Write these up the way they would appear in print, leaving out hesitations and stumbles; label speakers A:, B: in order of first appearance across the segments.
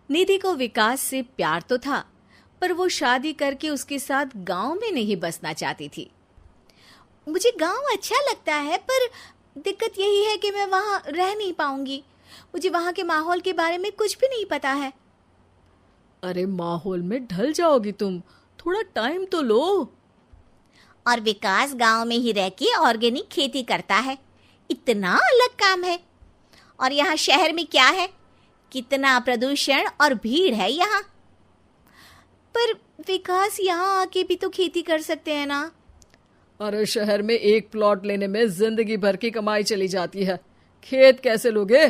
A: निधि को विकास से प्यार तो था, पर वो शादी करके उसके साथ गांव में नहीं बसना चाहती थी। मुझे गांव अच्छा लगता है, पर दिक्कत यही है कि मैं वहां रह नहीं पाऊंगी। मुझे वहां के माहौल के बारे में कुछ भी नहीं पता है।
B: अरे माहौल में ढल जाओगी तुम, थोड़ा टाइम तो लो।
C: और विकास गांव में ही रह के ऑर्गेनिक खेती करता है, इतना अलग काम है। और यहाँ शहर में क्या है, कितना प्रदूषण और भीड़ है यहाँ।
A: पर विकास यहाँ आके भी तो खेती कर सकते हैं ना।
B: अरे शहर में एक प्लॉट लेने में जिंदगी भर की कमाई चली जाती है, खेत कैसे लोगे?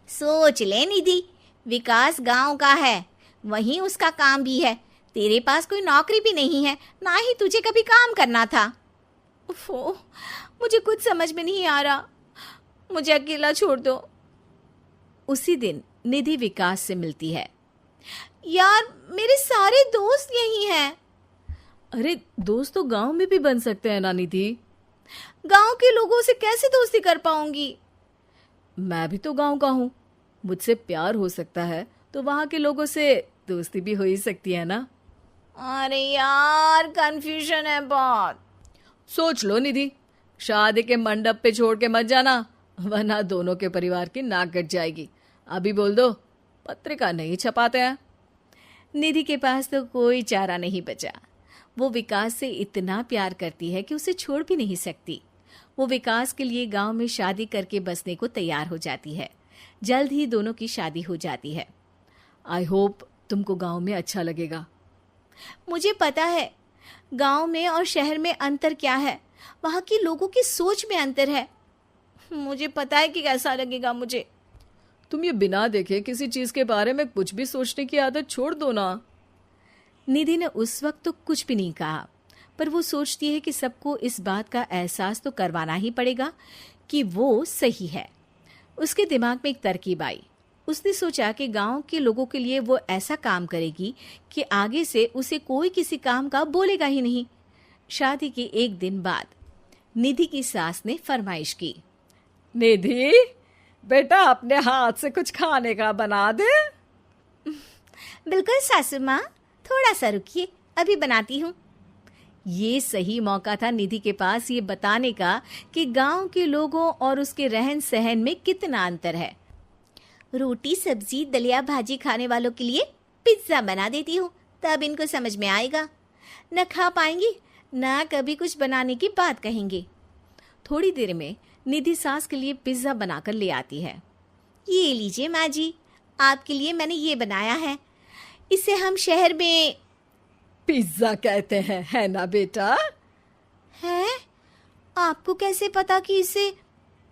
C: सोच ले निधि, विकास गांव का है, वहीं उसका काम भी है। तेरे पास कोई नौकरी भी नहीं है, ना ही तुझे कभी काम करना था।
A: ओफो, मुझे कुछ समझ में नहीं आ रहा, मुझे अकेला छोड़ दो। उसी दिन निधि विकास से मिलती है। यार, मेरे सारे दोस्त यही हैं।
B: अरे दोस्त तो गांव में भी बन सकते हैं ना निधि।
A: गांव के लोगों से कैसे दोस्ती कर पाऊंगी?
B: मैं भी तो गांव का हूँ, मुझसे प्यार हो सकता है तो वहां के लोगों से दोस्ती भी हो ही सकती है ना।
A: अरे यार, कंफ्यूजन है बहुत।
B: सोच लो निधि, शादी के मंडप पे छोड़ के मत जाना, वरना दोनों के परिवार की नाक कट जाएगी। अभी बोल दो, पत्रिका नहीं छपाते हैं।
A: निधि के पास तो कोई चारा नहीं बचा। वो विकास से इतना प्यार करती है कि उसे छोड़ भी नहीं सकती। वो विकास के लिए गांव में शादी करके बसने को तैयार हो जाती है। जल्द ही दोनों की शादी हो जाती है।
B: आई होप तुमको गांव में अच्छा लगेगा।
A: मुझे पता है गांव में और शहर में अंतर क्या है। वहां के लोगों की सोच में अंतर है। मुझे पता है कि कैसा लगेगा मुझे।
B: तुम ये बिना देखे किसी चीज के बारे में कुछ भी सोचने की आदत छोड़ दो ना।
A: निधि ने उस वक्त तो कुछ भी नहीं कहा, पर वो सोचती है कि सबको इस बात का एहसास तो करवाना ही पड़ेगा कि वो सही है। उसके दिमाग में एक तरकीब आई। उसने सोचा कि गांव के लोगों के लिए वो ऐसा काम करेगी कि आगे से उसे कोई किसी काम का बोलेगा ही नहीं। शादी के एक दिन बाद निधि की सास ने फरमाइश की।
B: निधि बेटा, अपने हाथ से कुछ खाने का बना दे।
C: बिल्कुल सासू माँ, थोड़ा सा रुकिए, अभी बनाती हूँ।
A: ये सही मौका था निधि के पास ये बताने का कि गांव के लोगों और उसके रहन सहन में कितना अंतर है।
C: रोटी सब्जी दलिया भाजी खाने वालों के लिए पिज्जा बना देती हूँ, तब इनको समझ में आएगा। न खा पाएंगी, न कभी कुछ बनाने की बात कहेंगे।
A: थोड़ी देर में निधि सास के लिए पिज्जा बनाकर ले आती है।
C: ये लीजिए माँ जी, आपके लिए मैंने ये बनाया है। इसे हम शहर में
B: पिज्जा कहते हैं, है ना बेटा?
A: है? आपको कैसे पता कि इसे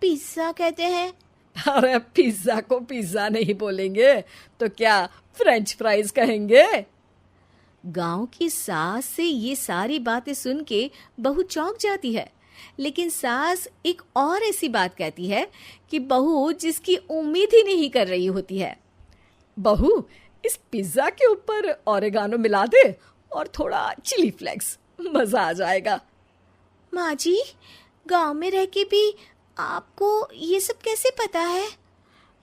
A: पिज्जा कहते हैं?
B: अरे पिज्जा को पिज्जा नहीं बोलेंगे तो क्या फ्रेंच फ्राइज कहेंगे?
A: गांव की सास से ये सारी बातें सुन के बहू चौंक जाती है, लेकिन सास एक और ऐसी बात कहती है कि बहू जिसकी उम्मीद ही नहीं कर रही होती है।
B: बहू, इस पिज्जा के ऊपर ओरेगानो मिला दे और थोड़ा चिली फ्लेक्स, मजा आ जाएगा।
A: माँ जी, गांव में रह के भी आपको ये सब कैसे पता है?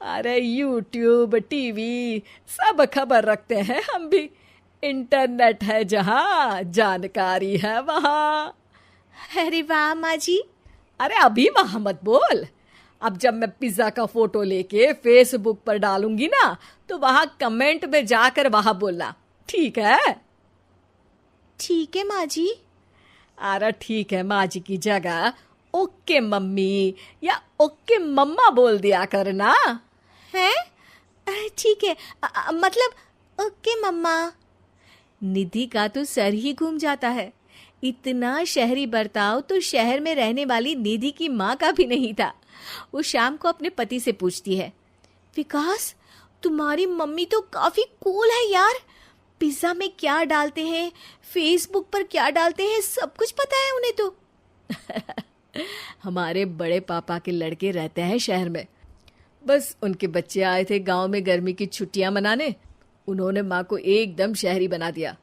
B: अरे यूट्यूब, टीवी सब खबर रखते हैं हम भी। इंटरनेट है जहाँ, जानकारी है वहाँ।
A: अरे वाह माँ जी।
B: अरे अभी वहाँ मत बोल, अब जब मैं पिज्जा का फोटो लेके फेसबुक पर डालूंगी ना, तो वहाँ कमेंट में जाकर वहाँ बोलना, ठीक है?
A: ठीक है माँ जी।
B: अरे ठीक है माँ जी की जगह ओके मम्मी या ओके मम्मा बोल दिया करना।
A: है? ठीक है, मतलब ओके मम्मा। निधि का तो सर ही घूम जाता है। इतना शहरी बर्ताव तो शहर में रहने वाली निधि की माँ का भी नहीं था। वो शाम को अपने पति से पूछती है, विकास, तुम्हारी मम्मी तो काफी कूल है यार। पिज्जा में क्या डालते हैं, फेसबुक पर क्या डालते हैं, सब कुछ पता है उन्हें तो।
B: हमारे बड़े पापा के लड़के रहते हैं शहर में, बस उनके बच्चे आए थे गांव में गर्मी की छुट्टियां मनाने। उन्होंने माँ को एकदम शहरी बना दिया।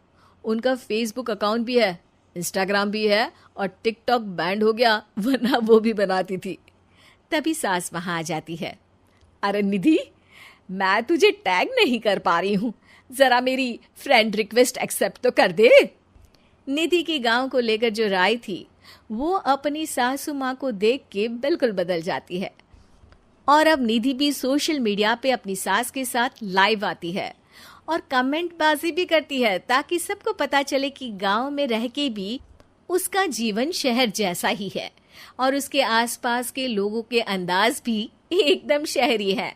B: उनका फेसबुक अकाउंट भी है, इंस्टाग्राम भी है और टिकटॉक बैंड हो गया, वरना वो भी बनाती थी।
A: तभी सास वहां आ जाती है।
B: अरे निधि, मैं तुझे टैग नहीं कर पा रही हूँ, जरा मेरी फ्रेंड रिक्वेस्ट एक्सेप्ट तो कर दे।
A: निधि की गांव को लेकर जो राय थी वो अपनी सासू माँ को देख के बिल्कुल बदल जाती है। और अब निधि भी सोशल मीडिया पे अपनी सास के साथ लाइव आती है और कमेंट बाजी भी करती है, ताकि सबको पता चले कि गांव में रह के भी उसका जीवन शहर जैसा ही है और उसके आसपास के लोगों के अंदाज भी एकदम शहरी है।